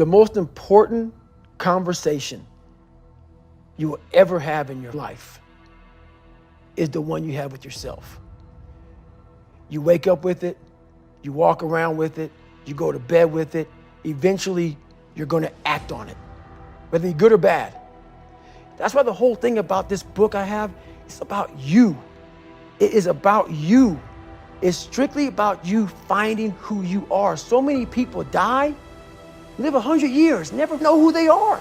The most important conversation you will ever have in your life is the one you have with yourself. You wake up with it, you walk around with it, you go to bed with it. Eventually, you're going to act on it, whether you're good or bad. That's why the whole thing about this book I have, it's about you. It is about you. It's strictly about you finding who you are. So many people die, live 100 years, never know who they are.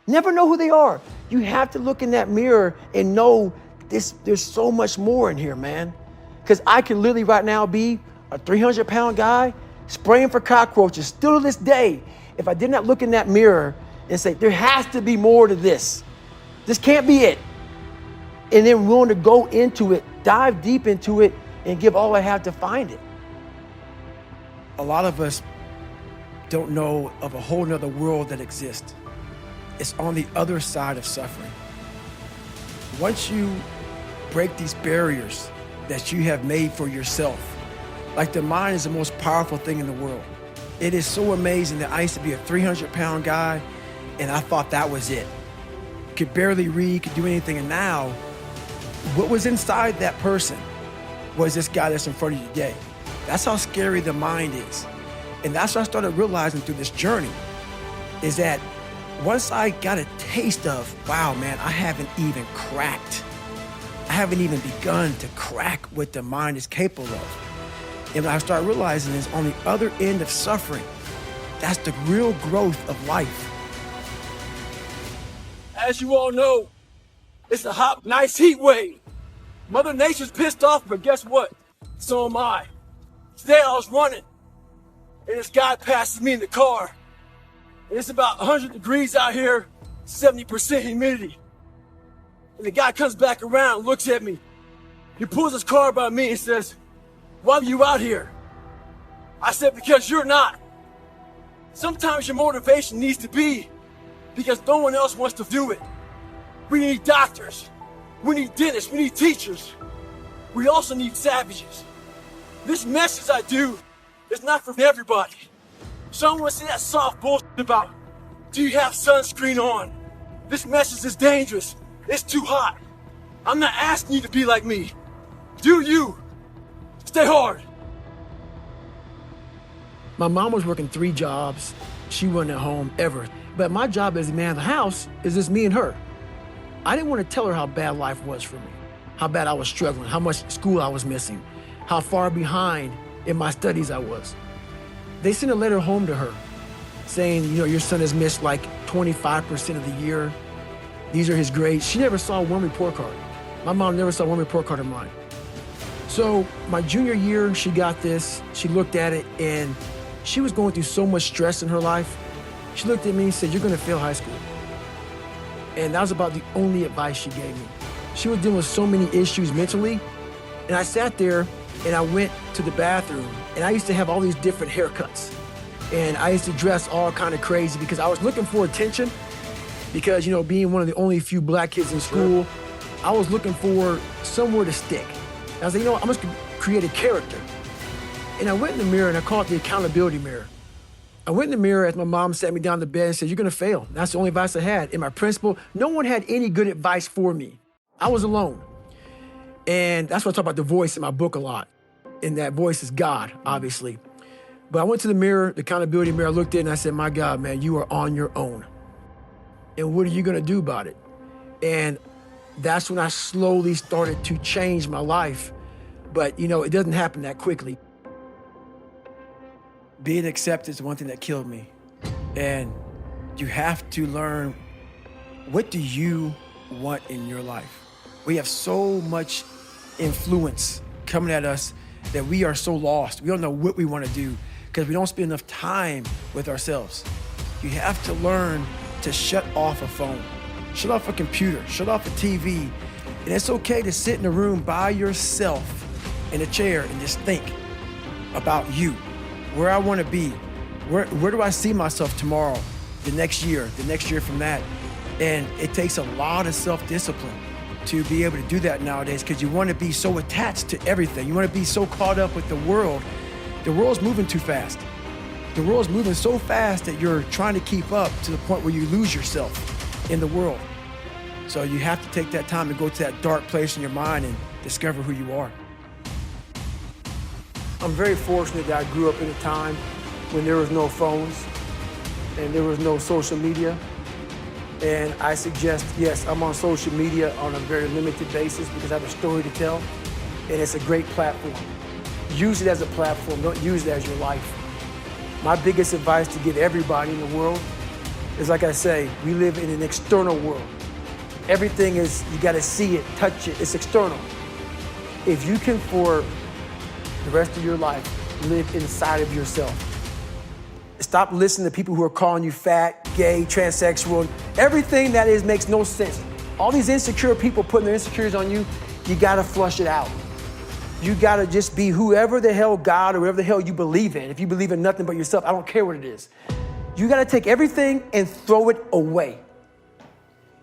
Never know who they are. You have to look in that mirror and know there's so much more in here, man. Because I could literally right now be a 300-pound guy spraying for cockroaches still to this day if I did not look in that mirror and say, there has to be more to this. This can't be it. And then willing to go into it, dive deep into it, and give all I have to find it. A lot of us don't know of a whole nother world that exists. It's on the other side of suffering. Once you break these barriers that you have made for yourself, like the mind is the most powerful thing in the world. It is so amazing that I used to be a 300-pound guy and I thought that was it. Could barely read, could do anything. And now, what was inside that person was this guy that's in front of you today. That's how scary the mind is. And that's what I started realizing through this journey, is that once I got a taste of, wow, man, I haven't even cracked. I haven't even begun to crack what the mind is capable of. And what I started realizing is on the other end of suffering, that's the real growth of life. As you all know, it's a hot, nice heat wave. Mother Nature's pissed off, but guess what? So am I. Today I was running, and this guy passes me in the car. And it's about 100 degrees out here, 70% humidity. And the guy comes back around, looks at me. He pulls his car by me and says, "Why are you out here?" I said, "Because you're not." Sometimes your motivation needs to be because no one else wants to do it. We need doctors. We need dentists. We need teachers. We also need savages. This message I do is not for everybody. So I don't want to see that soft bullshit about, do you have sunscreen on? This message is dangerous. It's too hot. I'm not asking you to be like me. Do you? Stay hard. My mom was working 3 jobs. She wasn't at home ever. But my job as the man of the house is just me and her. I didn't want to tell her how bad life was for me, how bad I was struggling, how much school I was missing, how far behind in my studies I was. They sent a letter home to her saying, your son has missed like 25% of the year. These are his grades. She never saw one report card. My mom never saw one report card of mine. So my junior year, she got this, she looked at it, and she was going through so much stress in her life. She looked at me and said, "You're gonna fail high school." And that was about the only advice she gave me. She was dealing with so many issues mentally, and I sat there and I went to the bathroom, and I used to have all these different haircuts. And I used to dress all kind of crazy because I was looking for attention because, being one of the only few black kids in school, I was looking for somewhere to stick. I was like, I'm just gonna create a character. And I went in the mirror and I called it the accountability mirror. I went in the mirror as my mom sat me down in the bed and said, "You're gonna fail." That's the only advice I had. And my principal, no one had any good advice for me. I was alone. And that's why I talk about the voice in my book a lot. And that voice is God, obviously. But I went to the mirror, the accountability mirror, I looked at it and I said, "My God, man, you are on your own. And what are you gonna do about it?" And that's when I slowly started to change my life. But, it doesn't happen that quickly. Being accepted is one thing that killed me. And you have to learn, what do you want in your life? We have so much influence coming at us that we are so lost. We don't know what we want to do because we don't spend enough time with ourselves. You have to learn to shut off a phone, shut off a computer, shut off a TV. And it's okay to sit in a room by yourself in a chair and just think about you, where I want to be, where do I see myself tomorrow, the next year from that. And it takes a lot of self-discipline to be able to do that nowadays because you want to be so attached to everything. You want to be so caught up with the world. The world's moving too fast. The world's moving so fast that you're trying to keep up to the point where you lose yourself in the world. So you have to take that time to go to that dark place in your mind and discover who you are. I'm very fortunate that I grew up in a time when there was no phones and there was no social media. And I suggest, yes, I'm on social media on a very limited basis because I have a story to tell, and it's a great platform. Use it as a platform, don't use it as your life. My biggest advice to give everybody in the world is, like I say, we live in an external world. Everything is, you gotta see it, touch it, it's external. If you can, for the rest of your life, live inside of yourself. Stop listening to people who are calling you fat, gay, transsexual. Everything that is makes no sense. All these insecure people putting their insecurities on you, you gotta flush it out. You gotta just be whoever the hell God or whatever the hell you believe in. If you believe in nothing but yourself, I don't care what it is. You gotta take everything and throw it away.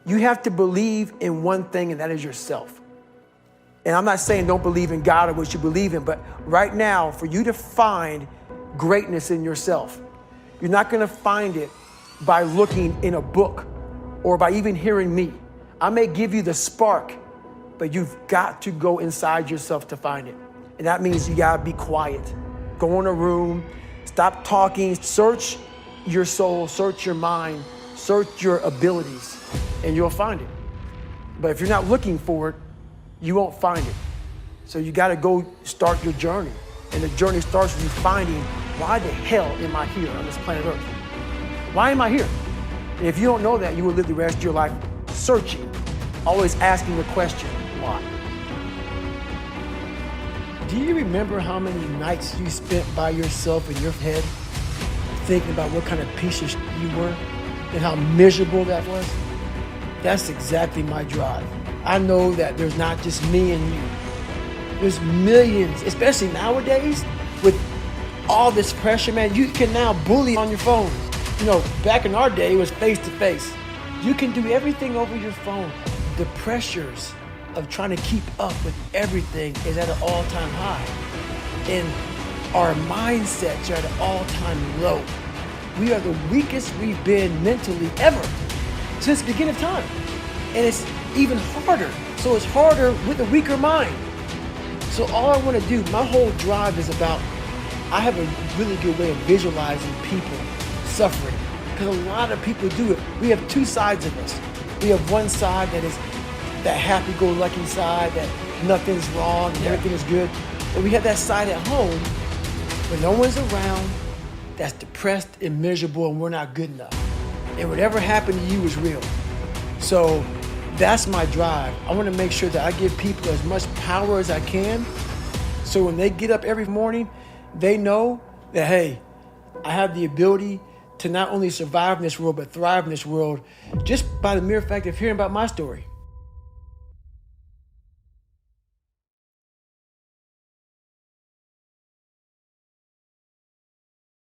You have to believe in one thing, and that is yourself. And I'm not saying don't believe in God or what you believe in, but right now, for you to find greatness in yourself, you're not gonna find it by looking in a book or by even hearing me. I may give you the spark, but you've got to go inside yourself to find it. And that means you gotta be quiet. Go in a room, stop talking, search your soul, search your mind, search your abilities, and you'll find it. But if you're not looking for it, you won't find it. So you gotta go start your journey. And the journey starts with you finding, why the hell am I here on this planet Earth? Why am I here? And if you don't know that, you will live the rest of your life searching, always asking the question, why? Do you remember how many nights you spent by yourself in your head thinking about what kind of piece of shit you were and how miserable that was? That's exactly my drive. I know that there's not just me and you. There's millions, especially nowadays with all this pressure, man. You can now bully on your phone. You know, back in our day, it was face to face. You can do everything over your phone. The pressures of trying to keep up with everything is at an all-time high. And our mindsets are at an all-time low. We are the weakest we've been mentally ever since the beginning of time. And it's even harder. So it's harder with a weaker mind. So all I want to do, my whole drive is about, I have a really good way of visualizing people suffering, because a lot of people do it. We have two sides of us. We have one side that is that happy-go-lucky side, that nothing's wrong and everything is good. But we have that side at home when no one's around, that's depressed and miserable and we're not good enough. And whatever happened to you is real. So that's my drive. I want to make sure that I give people as much power as I can, so when they get up every morning, they know that, hey, I have the ability to not only survive in this world, but thrive in this world just by the mere fact of hearing about my story.